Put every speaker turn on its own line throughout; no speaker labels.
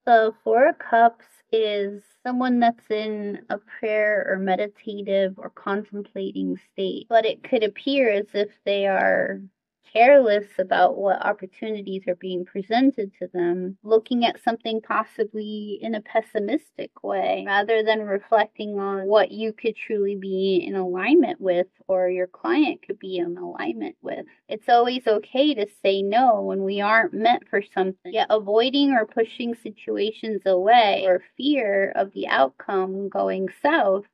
The Four of Cups is someone that's in a prayer or meditative or contemplating state, but it could appear as if they are careless about what opportunities are being presented to them, looking at something possibly in a pessimistic way, rather than reflecting on what you could truly be in alignment with or your client could be in alignment with. It's always okay to say no when we aren't meant for something, yet avoiding or pushing situations away or fear of the outcome going south,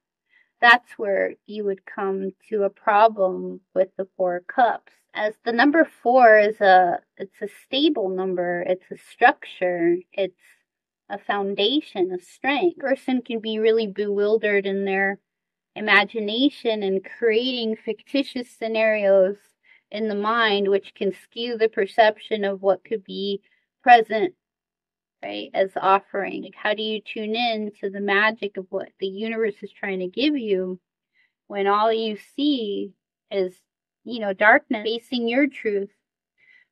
that's where you would come to a problem with the Four of Cups. As the number four is it's a stable number, it's a structure, it's a foundation, a strength. A person can be really bewildered in their imagination and creating fictitious scenarios in the mind, which can skew the perception of what could be present, right, as offering. Like, how do you tune in to the magic of what the universe is trying to give you when all you see is, darkness facing your truth,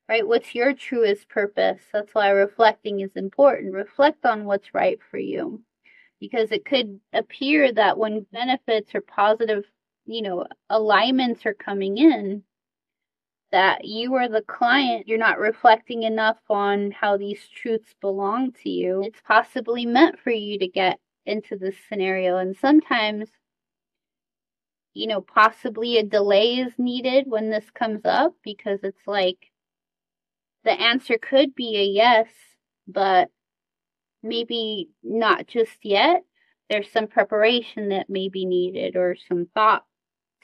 right? What's your truest purpose? That's why reflecting is important. Reflect on what's right for you, because it could appear that when benefits or positive, alignments are coming in, that you or the client, you're not reflecting enough on how these truths belong to you. It's possibly meant for you to get into this scenario. And sometimes, possibly a delay is needed when this comes up, because it's like the answer could be a yes, but maybe not just yet. There's some preparation that may be needed or some thought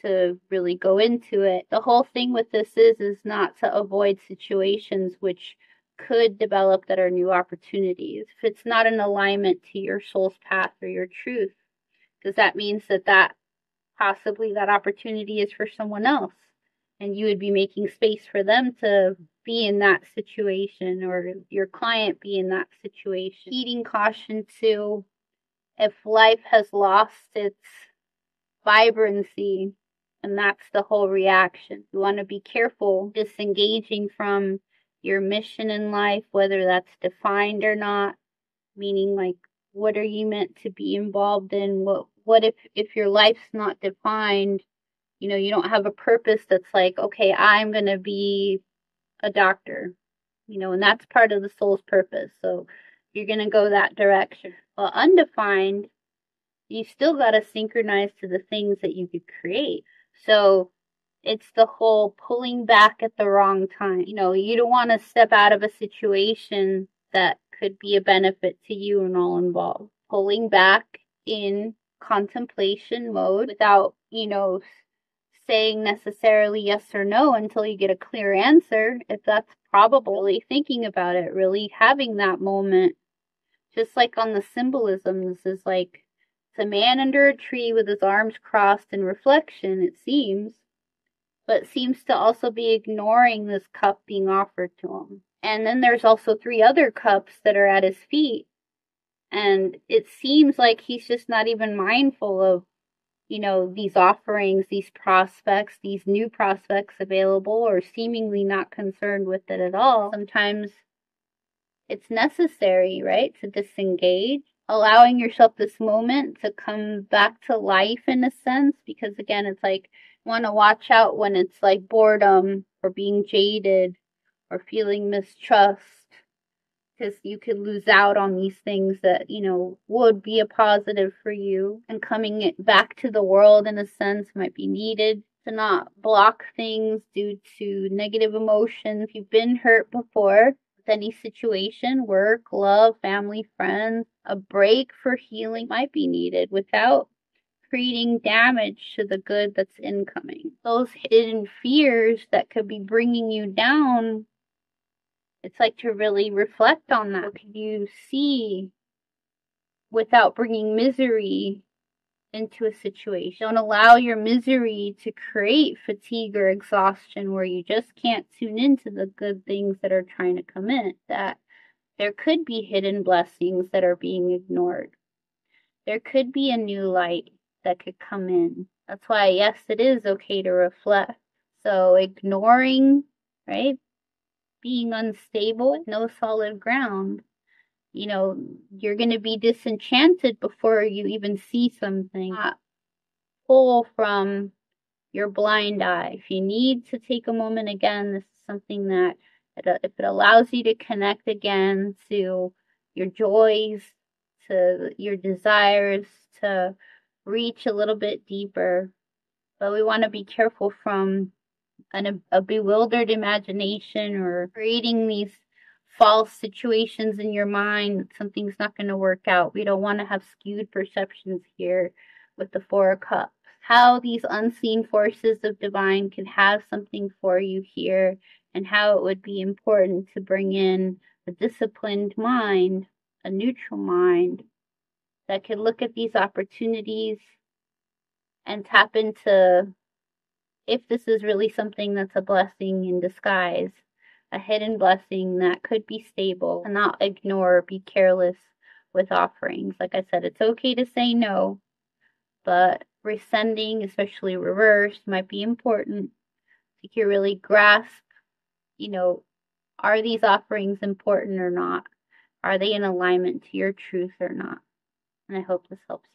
to really go into it. The whole thing with this is not to avoid situations which could develop that are new opportunities. If it's not in alignment to your soul's path or your truth, because that means that possibly that opportunity is for someone else, and you would be making space for them to be in that situation, or your client be in that situation. Heeding caution too, if life has lost its vibrancy, and that's the whole reaction. You want to be careful disengaging from your mission in life, whether that's defined or not, meaning like, what are you meant to be involved in? What if your life's not defined? You don't have a purpose that's like, okay, I'm going to be a doctor, and that's part of the soul's purpose. So you're going to go that direction. Well, undefined, you still got to synchronize to the things that you could create. So it's the whole pulling back at the wrong time. You don't want to step out of a situation that could be a benefit to you and all involved. Pulling back in contemplation mode without, saying necessarily yes or no until you get a clear answer, if that's probable. Really thinking about it, really having that moment. Just like on the symbolism, this is like, it's a man under a tree with his arms crossed in reflection, it seems, but seems to also be ignoring this cup being offered to him. And then there's also 3 other cups that are at his feet, and it seems like he's just not even mindful of, these offerings, these prospects, these new prospects available, or seemingly not concerned with it at all. Sometimes it's necessary, right, to disengage, allowing yourself this moment to come back to life in a sense, because again, it's like, you want to watch out when it's like boredom or being jaded or feeling mistrust, because you could lose out on these things that, would be a positive for you. And coming it back to the world in a sense might be needed to not block things due to negative emotions. If you've been hurt before with any situation, work, love, family, friends, a break for healing might be needed without creating damage to the good that's incoming. Those hidden fears that could be bringing you down, it's like to really reflect on that. What can you see without bringing misery into a situation? Don't allow your misery to create fatigue or exhaustion where you just can't tune into the good things that are trying to come in. That there could be hidden blessings that are being ignored. There could be a new light that could come in. That's why, yes, it is okay to reflect. So ignoring, right? Being unstable, no solid ground. You know, you're going to be disenchanted before you even see something. Pull from your blind eye. If you need to take a moment again, this is something that if it allows you to connect again to your joys, to your desires, to reach a little bit deeper. But we want to be careful from a bewildered imagination or creating these false situations in your mind that something's not going to work out. We don't want to have skewed perceptions here with the Four of Cups. How these unseen forces of divine can have something for you here, and how it would be important to bring in a disciplined mind, a neutral mind that could look at these opportunities and tap into if this is really something that's a blessing in disguise, a hidden blessing that could be stable, and not ignore or be careless with offerings. Like I said, it's okay to say no, but resending, especially reverse, might be important. You can really grasp, you know, are these offerings important or not? Are they in alignment to your truth or not? And I hope this helps you.